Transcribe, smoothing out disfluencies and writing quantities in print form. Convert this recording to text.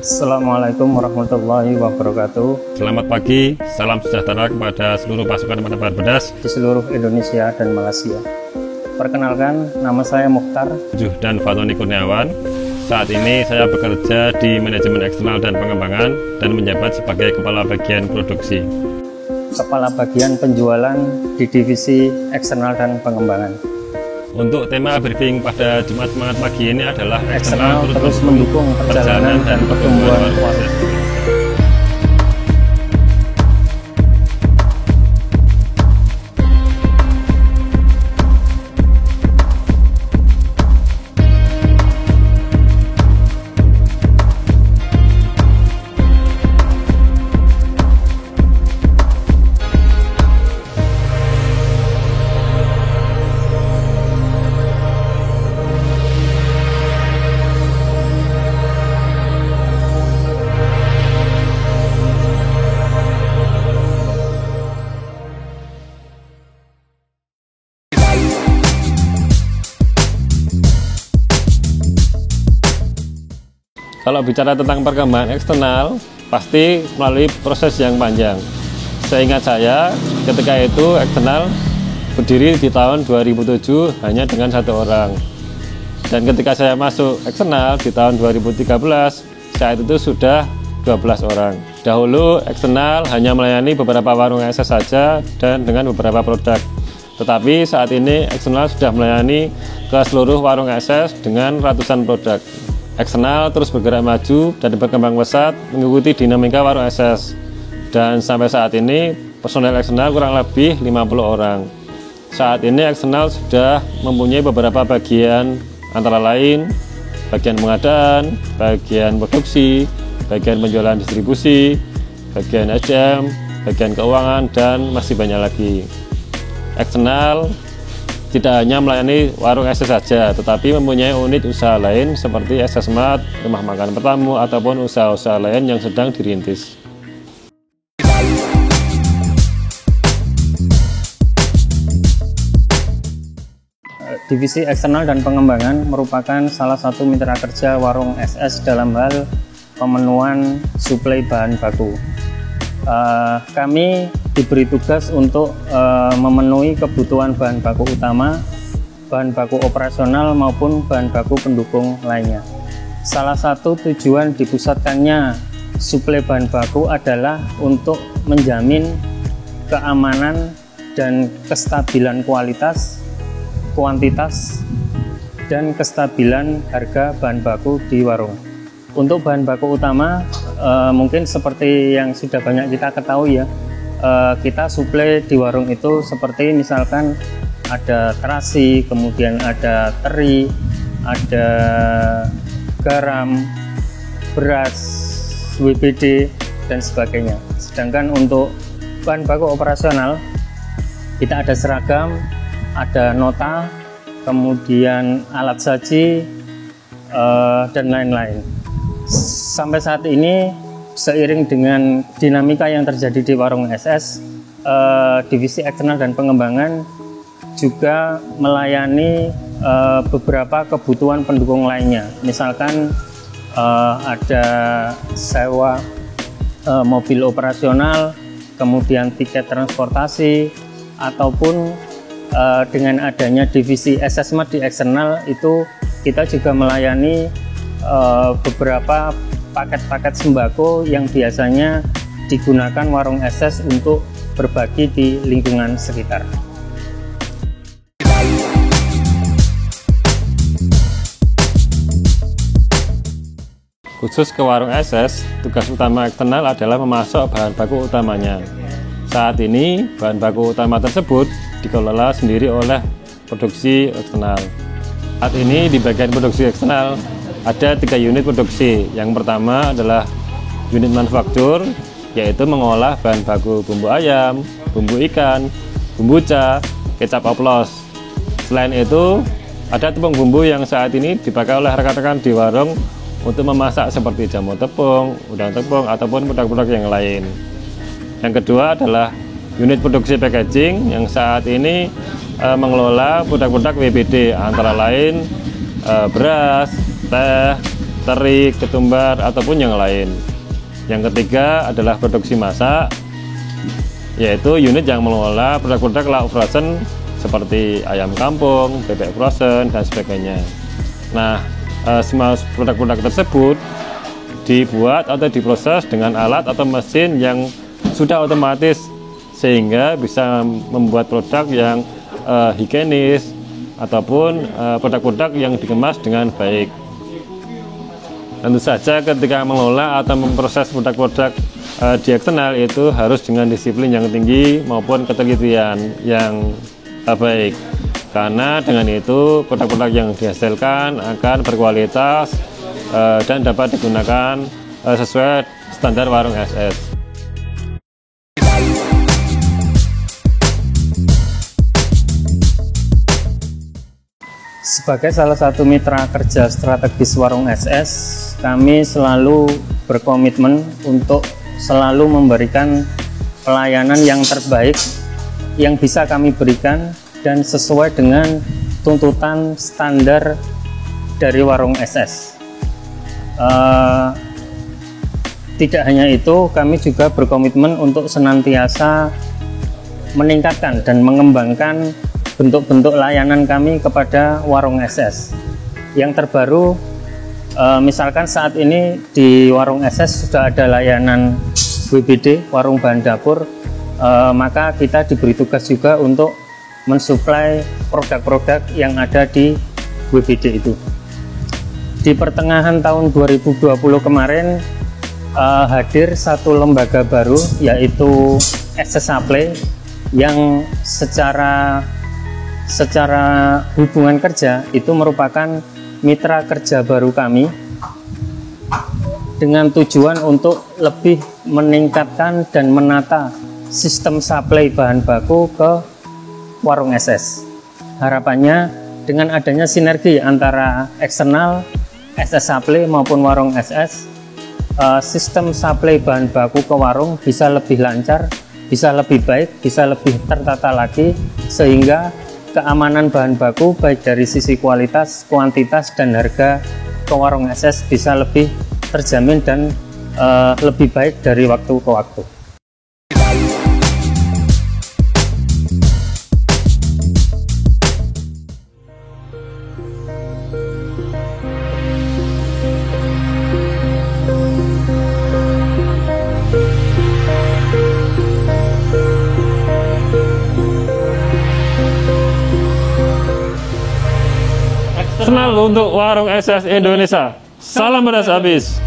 Assalamualaikum warahmatullahi wabarakatuh. Selamat pagi, salam sejahtera kepada seluruh pasukan penebar beras Di seluruh Indonesia dan Malaysia. Perkenalkan, nama saya Mukhtar dan Fatoni Kurniawan. Saat ini saya bekerja di manajemen eksternal dan pengembangan dan menjabat sebagai kepala bagian produksi. Kepala bagian penjualan di divisi eksternal dan pengembangan. Untuk tema briefing pada Jumat Semangat Pagi ini adalah Eksternal terus mendukung perjalanan dan pertumbuhan proses. Kalau bicara tentang perkembangan eksternal, pasti melalui proses yang panjang. Seingat saya, ketika itu eksternal berdiri di tahun 2007 hanya dengan 1 orang. Dan ketika saya masuk eksternal di tahun 2013, saat itu sudah 12 orang. Dahulu eksternal hanya melayani beberapa warung SS saja dan dengan beberapa produk. Tetapi saat ini eksternal sudah melayani ke seluruh warung SS dengan ratusan produk. Eksternal terus bergerak maju dan berkembang pesat mengikuti dinamika warung SS. Dan sampai saat ini personel eksternal kurang lebih 50 orang. Saat ini eksternal sudah mempunyai beberapa bagian, antara lain bagian pengadaan, bagian produksi, bagian penjualan distribusi, bagian SDM, bagian keuangan, dan masih banyak lagi. Eksternal tidak hanya melayani warung SS saja, tetapi mempunyai unit usaha lain seperti SS Mart, rumah makan bertamu, ataupun usaha-usaha lain yang sedang dirintis. Divisi eksternal dan pengembangan merupakan salah satu mitra kerja warung SS dalam hal pemenuhan suplai bahan baku. Kami diberi tugas untuk memenuhi kebutuhan bahan baku utama, bahan baku operasional maupun bahan baku pendukung lainnya. Salah satu tujuan dipusatkannya suplai bahan baku adalah untuk menjamin keamanan dan kestabilan kualitas, kuantitas, dan kestabilan harga bahan baku di warung. Untuk bahan baku utama, mungkin seperti yang sudah banyak kita ketahui ya, kita suplai di warung itu seperti misalkan ada terasi, kemudian ada teri, ada garam, beras, WBD, dan sebagainya. Sedangkan untuk bahan baku operasional, kita ada seragam, ada nota, kemudian alat saji, dan lain-lain. Sampai saat ini, seiring dengan dinamika yang terjadi di warung SS, divisi eksternal dan pengembangan juga melayani beberapa kebutuhan pendukung lainnya. Misalkan ada sewa mobil operasional, kemudian tiket transportasi, ataupun dengan adanya divisi SS Mart di eksternal itu kita juga melayani beberapa paket-paket sembako yang biasanya digunakan warung SS untuk berbagi di lingkungan sekitar. Khusus ke warung SS, tugas utama eksternal adalah memasok bahan baku utamanya. Saat ini, bahan baku utama tersebut dikelola sendiri oleh produksi eksternal. Saat ini di bagian produksi eksternal ada 3 unit produksi. Yang pertama adalah unit manufaktur, yaitu mengolah bahan baku bumbu ayam, bumbu ikan, bumbu ca, kecap oplos. Selain itu, ada tepung bumbu yang saat ini dipakai oleh rekan-rekan di warung untuk memasak seperti jamu tepung, udang tepung, ataupun produk-produk yang lain. Yang kedua adalah unit produksi packaging yang saat ini mengelola produk-produk WBD, antara lain beras, teh, teri, ketumbar, ataupun yang lain. Yang ketiga adalah produksi masak, yaitu unit yang mengelola produk-produk lauk frozen seperti ayam kampung, bebek frozen, dan sebagainya. Nah, semua produk-produk tersebut dibuat atau diproses dengan alat atau mesin yang sudah otomatis, sehingga bisa membuat produk yang higienis ataupun produk-produk yang dikemas dengan baik. Tentu saja ketika mengelola atau memproses produk-produk di eksternal itu harus dengan disiplin yang tinggi maupun ketelitian yang baik, karena dengan itu produk-produk yang dihasilkan akan berkualitas dan dapat digunakan sesuai standar warung SS. Sebagai salah satu mitra kerja strategis warung SS, kami selalu berkomitmen untuk selalu memberikan pelayanan yang terbaik yang bisa kami berikan dan sesuai dengan tuntutan standar dari warung SS. Tidak hanya itu, kami juga berkomitmen untuk senantiasa meningkatkan dan mengembangkan bentuk-bentuk layanan kami kepada warung SS. Yang terbaru, misalkan saat ini di warung SS sudah ada layanan WBD, warung bahan dapur, maka kita diberi tugas juga untuk mensuplai produk-produk yang ada di WBD itu. Di pertengahan tahun 2020 kemarin hadir satu lembaga baru, yaitu SS Supply, yang secara hubungan kerja itu merupakan mitra kerja baru kami dengan tujuan untuk lebih meningkatkan dan menata sistem supply bahan baku ke warung SS. Harapannya dengan adanya sinergi antara eksternal, SS Supply maupun warung SS, sistem supply bahan baku ke warung bisa lebih lancar, bisa lebih baik, bisa lebih tertata lagi, sehingga keamanan bahan baku baik dari sisi kualitas, kuantitas, dan harga ke warung SS bisa lebih terjamin dan lebih baik dari waktu ke waktu. Eksternal untuk warung SS Indonesia. Salam pedas habis.